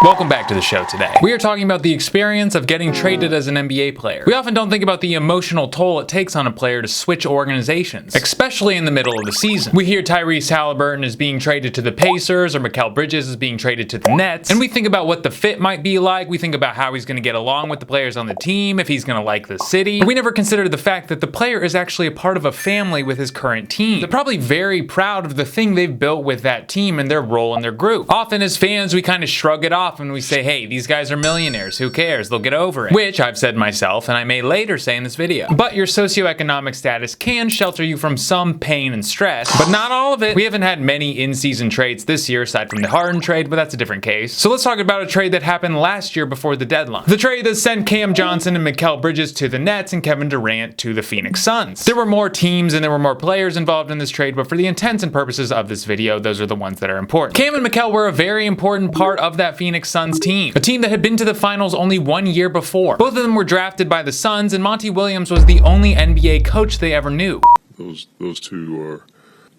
Welcome back to the show today. We are talking about the experience of getting traded as an NBA player. We often don't think about the emotional toll it takes on a player to switch organizations, especially in the middle of the season. We hear Tyrese Halliburton is being traded to the Pacers or Mikal Bridges is being traded to the Nets, and we think about what the fit might be like. We think about how he's going to get along with the players on the team, if he's going to like the city. But we never consider the fact that the player is actually a part of a family with his current team. They're probably very proud of the thing they've built with that team and their role in their group. Often as fans, we kind of shrug it off and we say, hey, these guys are millionaires, who cares, they'll get over it. Which I've said myself and I may later say in this video. But your socioeconomic status can shelter you from some pain and stress, but not all of it. We haven't had many in-season trades this year aside from the Harden trade, but that's a different case. So let's talk about a trade that happened last year before the deadline. The trade that sent Cam Johnson and Mikal Bridges to the Nets and Kevin Durant to the Phoenix Suns. There were more teams and there were more players involved in this trade, but for the intents and purposes of this video, those are the ones that are important. Cam and Mikal were a very important part of that Phoenix Suns team, a team that had been to the finals only 1 year before. Both of them were drafted by the Suns, and Monty Williams was the only NBA coach they ever knew. Those two are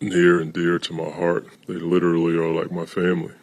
near and dear to my heart. They literally are like my family.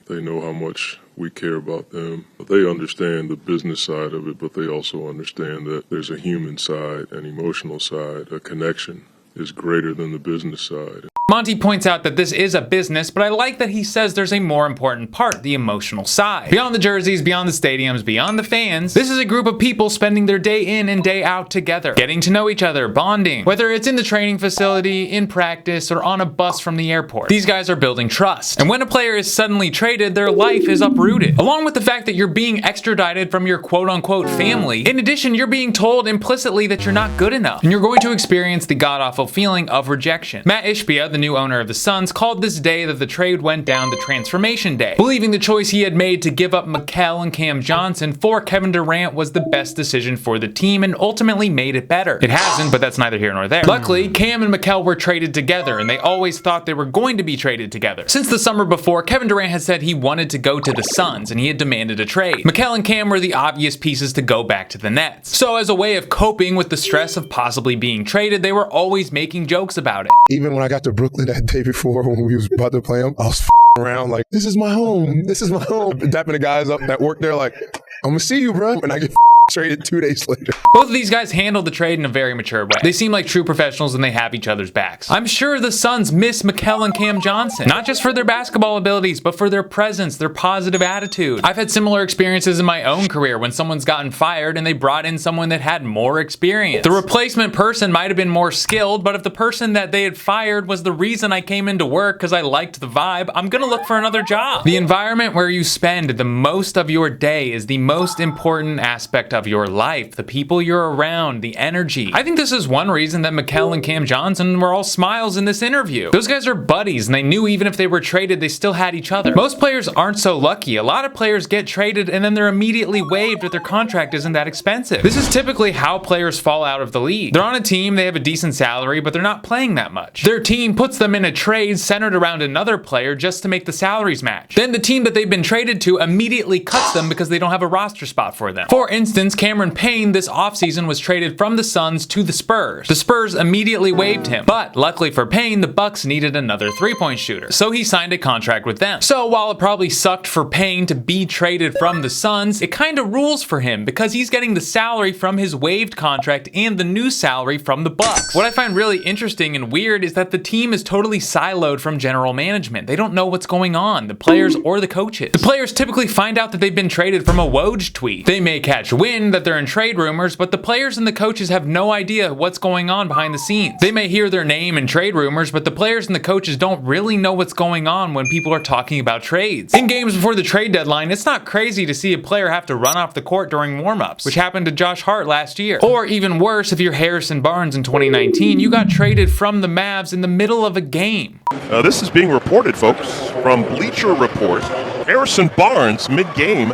They know how much we care about them. They understand the business side of it, but they also understand that there's a human side, an emotional side, a connection is greater than the business side. Monty points out that this is a business, but I like that he says there's a more important part, the emotional side. Beyond the jerseys, beyond the stadiums, beyond the fans, this is a group of people spending their day in and day out together, getting to know each other, bonding. Whether it's in the training facility, in practice, or on a bus from the airport, these guys are building trust. And when a player is suddenly traded, their life is uprooted. Along with the fact that you're being extradited from your quote-unquote family, in addition, you're being told implicitly that you're not good enough, and you're going to experience the god-awful feeling of rejection. Matt Ishbia, the new owner of the Suns, called this day that the trade went down the transformation day, believing the choice he had made to give up Mikal and Cam Johnson for Kevin Durant was the best decision for the team and ultimately made it better. It hasn't, but that's neither here nor there. Luckily, Cam and Mikal were traded together, and they always thought they were going to be traded together. Since the summer before, Kevin Durant had said he wanted to go to the Suns, and he had demanded a trade. Mikal and Cam were the obvious pieces to go back to the Nets. So as a way of coping with the stress of possibly being traded, they were always making jokes about it. Even when I got to Brooklyn that day before when we was about to play them, I was around like, this is my home. This is my home. Dapping the guys up that work there like, I'm gonna see you, bro. And I get traded 2 days later. Both of these guys handled the trade in a very mature way. They seem like true professionals and they have each other's backs. I'm sure the Suns miss Mikal and Cam Johnson, not just for their basketball abilities, but for their presence, their positive attitude. I've had similar experiences in my own career when someone's gotten fired and they brought in someone that had more experience. The replacement person might have been more skilled, but if the person that they had fired was the reason I came into work because I liked the vibe, I'm gonna look for another job. The environment where you spend the most of your day is the most important aspect of your life, the people you're around, the energy. I think this is one reason that Mikal and Cam Johnson were all smiles in this interview. Those guys are buddies and they knew even if they were traded, they still had each other. Most players aren't so lucky. A lot of players get traded and then they're immediately waived if their contract isn't that expensive. This is typically how players fall out of the league. They're on a team, they have a decent salary, but they're not playing that much. Their team puts them in a trade centered around another player just to make the salaries match. Then the team that they've been traded to immediately cuts them because they don't have a roster spot for them. For instance, Cameron Payne this offseason was traded from the Suns to the Spurs. The Spurs immediately waived him, but luckily for Payne, the Bucks needed another three-point shooter, so he signed a contract with them. So while it probably sucked for Payne to be traded from the Suns, it kinda rules for him because he's getting the salary from his waived contract and the new salary from the Bucks. What I find really interesting and weird is that the team is totally siloed from general management. They don't know what's going on, the players or the coaches. The players typically find out that they've been traded from a Woj tweet. They may catch wind that they're in trade rumors, but the players and the coaches have no idea what's going on behind the scenes. They may hear their name in trade rumors, but the players and the coaches don't really know what's going on when people are talking about trades. In games before the trade deadline, it's not crazy to see a player have to run off the court during warm-ups, which happened to Josh Hart last year. Or even worse, if you're Harrison Barnes in 2019, you got traded from the Mavs in the middle of a game. This is being reported, folks, from Bleacher Report. Harrison Barnes, mid-game,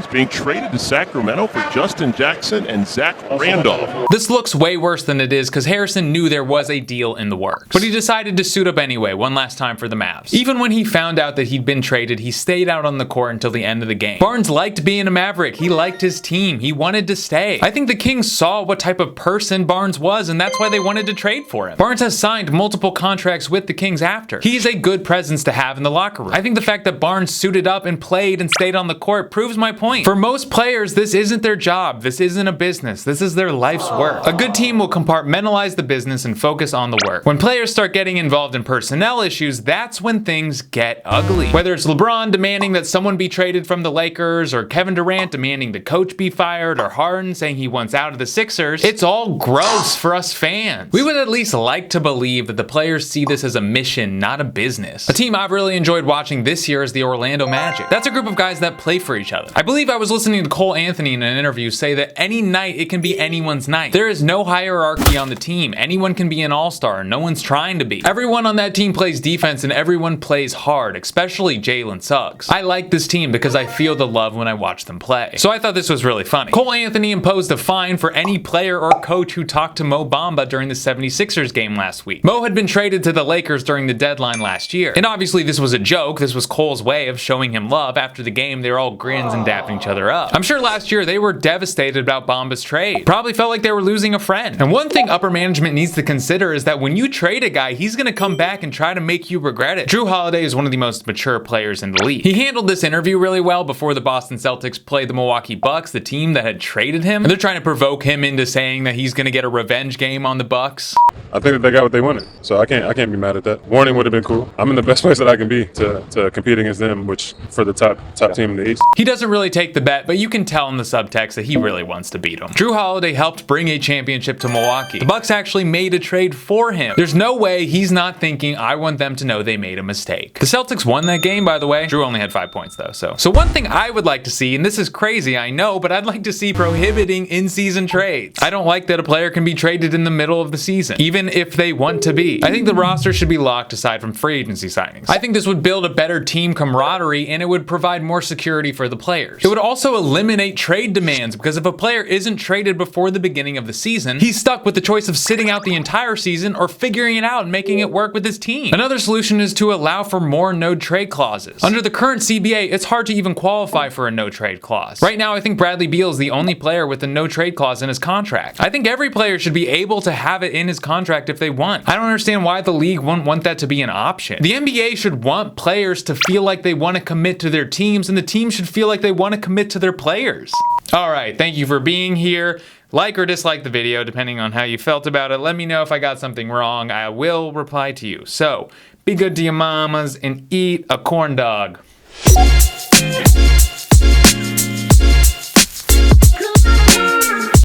He's being traded to Sacramento for Justin Jackson and Zach Randolph. This looks way worse than it is because Harrison knew there was a deal in the works. But he decided to suit up anyway one last time for the Mavs. Even when he found out that he'd been traded, he stayed out on the court until the end of the game. Barnes liked being a Maverick. He liked his team. He wanted to stay. I think the Kings saw what type of person Barnes was, and that's why they wanted to trade for him. Barnes has signed multiple contracts with the Kings after. He's a good presence to have in the locker room. I think the fact that Barnes suited up and played and stayed on the court proves my point. For most players, this isn't their job. This isn't a business. This is their life's work. A good team will compartmentalize the business and focus on the work. When players start getting involved in personnel issues, that's when things get ugly. Whether it's LeBron demanding that someone be traded from the Lakers, or Kevin Durant demanding the coach be fired, or Harden saying he wants out of the Sixers, it's all gross for us fans. We would at least like to believe that the players see this as a mission, not a business. A team I've really enjoyed watching this year is the Orlando Magic. That's a group of guys that play for each other. I believe I was listening to Cole Anthony in an interview say that any night it can be anyone's night. There is no hierarchy on the team. Anyone can be an all-star. No one's trying to be. Everyone on that team plays defense and everyone plays hard, especially Jalen Suggs. I like this team because I feel the love when I watch them play. So I thought this was really funny. Cole Anthony imposed a fine for any player or coach who talked to Mo Bamba during the 76ers game last week. Mo had been traded to the Lakers during the deadline last year. And obviously this was a joke. This was Cole's way of showing him love. After the game, they were all grins and dapping each other up. I'm sure last year they were devastated about Bamba's trade. Probably felt like they were losing a friend. And one thing upper management needs to consider is that when you trade a guy, he's gonna come back and try to make you regret it. Drew Holiday is one of the most mature players in the league. He handled this interview really well before the Boston Celtics played the Milwaukee Bucks, the team that had traded him. And they're trying to provoke him into saying that he's gonna get a revenge game on the Bucks. I think that they got what they wanted, so I can't be mad at that. Warning would have been cool. I'm in the best place that I can be to compete against them, which for the top team in the East. He doesn't really take the bet, but you can tell in the subtext that he really wants to beat him. Drew Holiday helped bring a championship to Milwaukee. The Bucks actually made a trade for him. There's no way he's not thinking, I want them to know they made a mistake. The Celtics won that game, by the way. Drew only had 5 points though, so one thing I would like to see, and this is crazy, I know, but I'd like to see prohibiting in-season trades. I don't like that a player can be traded in the middle of the season, even if they want to be. I think the roster should be locked aside from free agency signings. I think this would build a better team camaraderie and it would provide more security for the players. It would also eliminate trade demands because if a player isn't traded before the beginning of the season, he's stuck with the choice of sitting out the entire season or figuring it out and making it work with his team. Another solution is to allow for more no trade clauses. Under the current CBA, it's hard to even qualify for a no trade clause. Right now, I think Bradley Beal is the only player with a no trade clause in his contract. I think every player should be able to have it in his contract if they want. I don't understand why the league wouldn't want that to be an option. The NBA should want players to feel like they want to commit to their teams, and the team should feel like they want to commit to their players. All right, thank you for being here. Like or dislike the video, depending on how you felt about it. Let me know if I got something wrong. I will reply to you. So, be good to your mamas and eat a corn dog.